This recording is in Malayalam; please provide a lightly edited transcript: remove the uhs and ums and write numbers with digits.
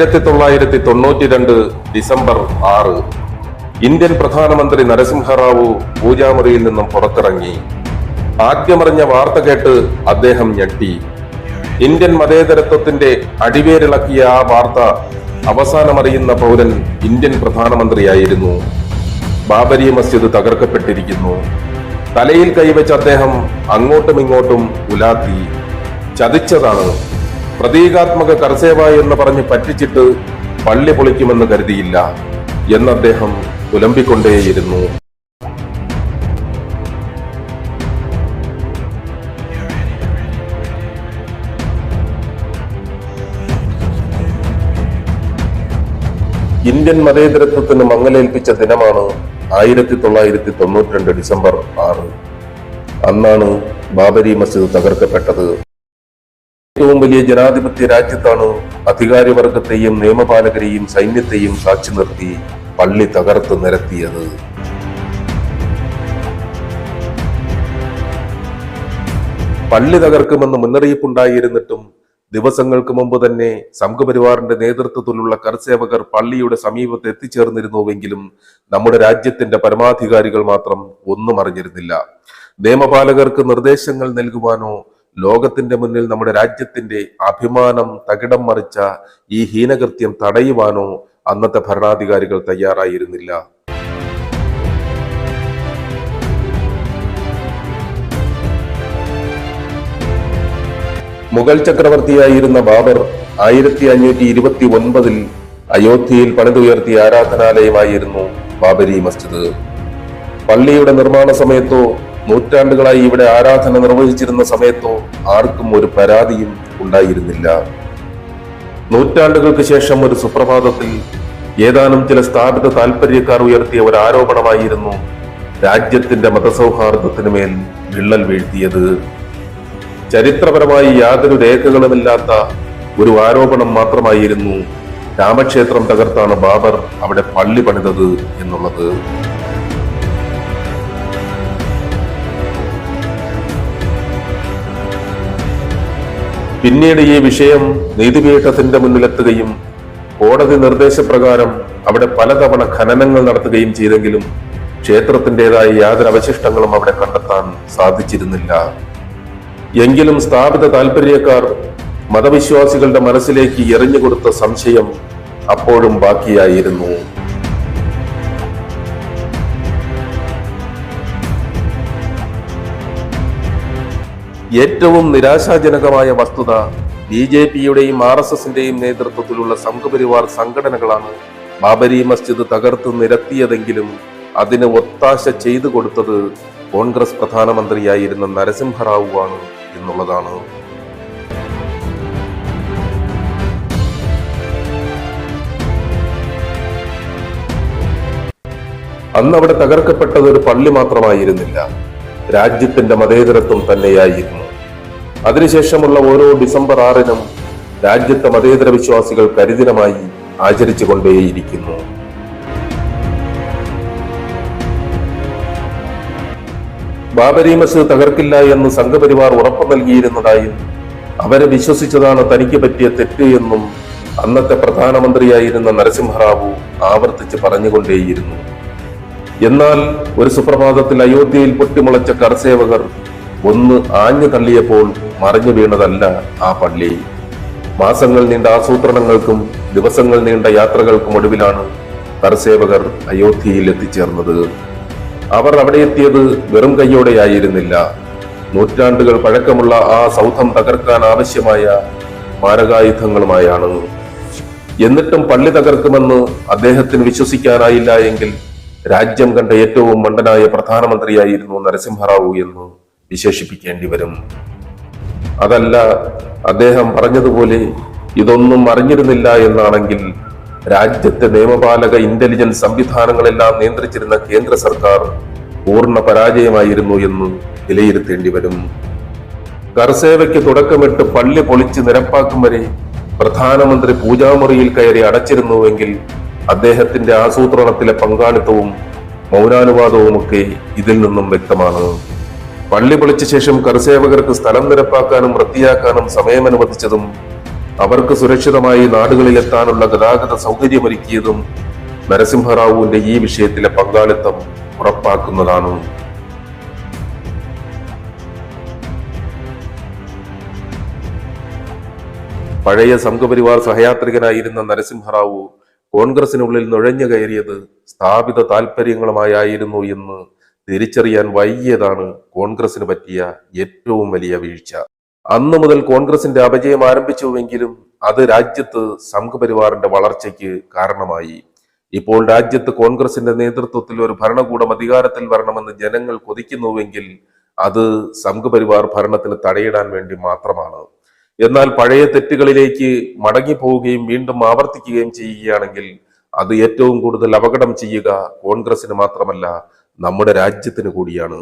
1992 ഡിസംബർ 6 ഇന്ത്യൻ പ്രധാനമന്ത്രി നരസിംഹറാവു പൂജാമുറിയിൽ നിന്നും പുറത്തിറങ്ങി. ആദ്യമറിഞ്ഞ വാർത്ത കേട്ട് അദ്ദേഹം ഞെട്ടി. ഇന്ത്യൻ മതേതരത്വത്തിന്റെ അടിവേരിളക്കിയ ആ വാർത്ത അവസാനമറിയുന്ന പൗരൻ ഇന്ത്യൻ പ്രധാനമന്ത്രിയായിരുന്നു. ബാബരി മസ്ജിദ് തകർക്കപ്പെട്ടിരിക്കുന്നു. തലയിൽ കൈവച്ച് അദ്ദേഹം അങ്ങോട്ടും ഇങ്ങോട്ടും ഉലാത്തി. ചതിച്ചതാണ്. പ്രതീകാത്മക കർസേവ എന്ന് പറഞ്ഞ് പറ്റിച്ചിട്ട് പള്ളി പൊളിക്കുമെന്ന് കരുതിയില്ല എന്ന് അദ്ദേഹം പുലമ്പിക്കൊണ്ടേയിരുന്നു. ഇന്ത്യൻ മതേതരത്വത്തിന് മങ്ങലേൽപ്പിച്ച ദിനമാണ് 1992 ഡിസംബർ 6. അന്നാണ് ബാബരി മസ്ജിദ് തകർക്കപ്പെട്ടത്. ഏറ്റവും വലിയ ജനാധിപത്യ രാജ്യത്താണ് അധികാരവർഗത്തെയും നിയമപാലകരെയും സൈന്യത്തെയും സാക്ഷി നിർത്തി പള്ളി തകർത്ത് നിരത്തിയത്. പള്ളി തകർക്കുമെന്ന് മുന്നറിയിപ്പുണ്ടായിരുന്നിട്ടും ദിവസങ്ങൾക്ക് മുമ്പ് തന്നെ സംഘപരിവാറിന്റെ നേതൃത്വത്തിലുള്ള കർസേവകർ പള്ളിയുടെ സമീപത്ത് എത്തിച്ചേർന്നിരുന്നുവെങ്കിലും നമ്മുടെ രാജ്യത്തിന്റെ പരമാധികാരികൾ മാത്രം ഒന്നും അറിഞ്ഞിരുന്നില്ല. നിയമപാലകർക്ക് നിർദ്ദേശങ്ങൾ നൽകുവാനോ ലോകത്തിന്റെ മുന്നിൽ നമ്മുടെ രാജ്യത്തിന്റെ അഭിമാനം തകിടം മറിച്ച ഈ ഹീനകൃത്യം തടയുവാനോ അന്നത്തെ ഭരണാധികാരികൾ തയ്യാറായിരുന്നില്ല. മുഗൾ ചക്രവർത്തിയായിരുന്ന ബാബർ 1529 അയോധ്യയിൽ പണിതുയർത്തിയ ആരാധനാലയമായിരുന്നു ബാബരി മസ്ജിദ്. പള്ളിയുടെ നിർമ്മാണ സമയത്തോ നൂറ്റാണ്ടുകളായി ഇവിടെ ആരാധന നിർവഹിച്ചിരുന്ന സമയത്തോ ആർക്കും ഒരു പരാതിയും ഉണ്ടായിരുന്നില്ല. നൂറ്റാണ്ടുകൾക്ക് ശേഷം ഒരു സുപ്രഭാതത്തിൽ ഏതാനും ചില സ്ഥാപിത താൽപര്യക്കാർ ഉയർത്തിയ ഒരു ആരോപണമായിരുന്നു രാജ്യത്തിന്റെ മതസൗഹാർദ്ദത്തിന് മേൽ വിള്ളൽ വീഴ്ത്തിയത്. ചരിത്രപരമായി യാതൊരു രേഖകളുമില്ലാത്ത ഒരു ആരോപണം മാത്രമായിരുന്നു രാമക്ഷേത്രം തകർത്താണ് ബാബർ അവിടെ പള്ളി പണിതത് എന്നുള്ളത്. പിന്നീട് ഈ വിഷയം നീതിപീഠത്തിന്റെ മുന്നിലെത്തുകയും കോടതി നിർദ്ദേശപ്രകാരം അവിടെ പലതവണ ഖനനങ്ങൾ നടത്തുകയും ചെയ്തെങ്കിലും ക്ഷേത്രത്തിൻ്റെതായ യാതൊരു അവശിഷ്ടങ്ങളും അവിടെ കണ്ടെത്താൻ സാധിച്ചിരുന്നില്ല. എങ്കിലും സ്ഥാപിത താൽപര്യക്കാർ മതവിശ്വാസികളുടെ മനസ്സിലേക്ക് എറിഞ്ഞുകൊടുത്ത സംശയം അപ്പോഴും ബാക്കിയായിരുന്നു. ഏറ്റവും നിരാശാജനകമായ വസ്തുത BJPയുടെയും RSSന്റെയും നേതൃത്വത്തിലുള്ള സംഘപരിവാർ സംഘടനകളാണ് ബാബരി മസ്ജിദ് തകർത്ത് നിരത്തിയതെങ്കിലും അതിന് ഒത്താശ ചെയ്തു കൊടുത്തത് കോൺഗ്രസ് പ്രധാനമന്ത്രിയായിരുന്ന നരസിംഹറാവുവാണ് എന്നുള്ളതാണ്. അന്ന് അവിടെ തകർക്കപ്പെട്ടത് ഒരു പള്ളി മാത്രമായിരുന്നില്ല, രാജ്യത്തിന്റെ മതേതരത്വം തന്നെയായിരുന്നു. അതിനുശേഷമുള്ള ഓരോ ഡിസംബർ 6-നും രാജ്യത്തെ മതേതര വിശ്വാസികൾ കരിദിനമായി ആചരിച്ചു കൊണ്ടേയിരിക്കുന്നു. ബാബരി മസ്ജിദ് തകർക്കില്ല എന്ന് സംഘപരിവാർ ഉറപ്പു നൽകിയിരുന്നതായും അവരെ വിശ്വസിച്ചതാണ് തനിക്ക് പറ്റിയ തെറ്റ് എന്നും അന്നത്തെ പ്രധാനമന്ത്രിയായിരുന്ന നരസിംഹറാവു ആവർത്തിച്ച് പറഞ്ഞുകൊണ്ടേയിരുന്നു. എന്നാൽ ഒരു സുപ്രഭാതത്തിൽ അയോധ്യയിൽ പൊട്ടിമുളച്ച കർസേവകർ ഒന്ന് ആഞ്ഞു തള്ളിയപ്പോൾ മറിഞ്ഞു വീണതല്ല ആ പള്ളി. മാസങ്ങൾ നീണ്ട ആസൂത്രണങ്ങൾക്കും ദിവസങ്ങൾ നീണ്ട യാത്രകൾക്കും ഒടുവിലാണ് കർസേവകർ അയോധ്യയിൽ എത്തിച്ചേർന്നത്. അവർ അവിടെ എത്തിയത് വെറും കൈയോടെയായിരുന്നില്ല. നൂറ്റാണ്ടുകൾ പഴക്കമുള്ള ആ സൗധം തകർക്കാൻ ആവശ്യമായ മാരകായുധങ്ങളുമായാണ്. എന്നിട്ടും പള്ളി തകർക്കുമെന്ന് അദ്ദേഹത്തിന് വിശ്വസിക്കാനായില്ല എങ്കിൽ രാജ്യം കണ്ട ഏറ്റവും മണ്ടനായ പ്രധാനമന്ത്രിയായിരുന്നു നരസിംഹറാവു എന്ന് വിശേഷിപ്പിക്കേണ്ടി വരും. അതല്ല, അദ്ദേഹം പറഞ്ഞതുപോലെ ഇതൊന്നും അറിഞ്ഞിരുന്നില്ല എന്നാണെങ്കിൽ രാജ്യത്തെ നിയമപാലക ഇന്റലിജൻസ് സംവിധാനങ്ങളെല്ലാം നിയന്ത്രിച്ചിരുന്ന കേന്ദ്ര സർക്കാർ പൂർണ്ണ പരാജയമായിരുന്നു എന്ന് വിലയിരുത്തേണ്ടി വരും. കർസേവയ്ക്ക് തുടക്കമിട്ട് പള്ളി പൊളിച്ച് നിരപ്പാക്കും വരെ പ്രധാനമന്ത്രി പൂജാമുറിയിൽ കയറി അടച്ചിരുന്നുവെങ്കിൽ അദ്ദേഹത്തിന്റെ ആസൂത്രണത്തിലെ പങ്കാളിത്തവും മൗനാനുവാദവുമൊക്കെ ഇതിൽ നിന്നും വ്യക്തമാണ്. പള്ളി പൊളിച്ച ശേഷം കർസേവകർക്ക് സ്ഥലം നിരപ്പാക്കാനും വൃത്തിയാക്കാനും സമയമനുവദിച്ചതും അവർക്ക് സുരക്ഷിതമായി നാടുകളിലെത്താനുള്ള ഗതാഗത സൗകര്യമൊരുക്കിയതും നരസിംഹറാവുവിന്റെ ഈ വിഷയത്തിലെ പങ്കാളിത്തം ഉറപ്പാക്കുന്നതാണ്. പഴയ സംഘപരിവാർ സഹയാത്രികനായിരുന്ന നരസിംഹറാവു കോൺഗ്രസിനുള്ളിൽ നുഴഞ്ഞു കയറിയത് സ്ഥാപിത താല്പര്യങ്ങളുമായിരുന്നു എന്ന് തിരിച്ചറിയാൻ വൈകിയതാണ് കോൺഗ്രസിന് പറ്റിയ ഏറ്റവും വലിയ വീഴ്ച. അന്നു മുതൽ കോൺഗ്രസിന്റെ അപജയം ആരംഭിച്ചുവെങ്കിലും അത് രാജ്യത്ത് സംഘപരിവാറിന്റെ വളർച്ചയ്ക്ക് കാരണമായി. ഇപ്പോൾ രാജ്യത്ത് കോൺഗ്രസിന്റെ നേതൃത്വത്തിൽ ഒരു ഭരണകൂടം അധികാരത്തിൽ വരണമെന്ന് ജനങ്ങൾ കൊതിക്കുന്നുവെങ്കിൽ അത് സംഘപരിവാർ ഭരണത്തിന് തടയിടാൻ വേണ്ടി മാത്രമാണ്. എന്നാൽ പഴയ തെറ്റുകളിലേക്ക് മടങ്ങിപ്പോവുകയും വീണ്ടും ആവർത്തിക്കുകയും ചെയ്യുകയാണെങ്കിൽ അത് ഏറ്റവും കൂടുതൽ അപകടം ചെയ്യുക കോൺഗ്രസിന് മാത്രമല്ല, നമ്മുടെ രാജ്യത്തിന് കൂടിയാണ്.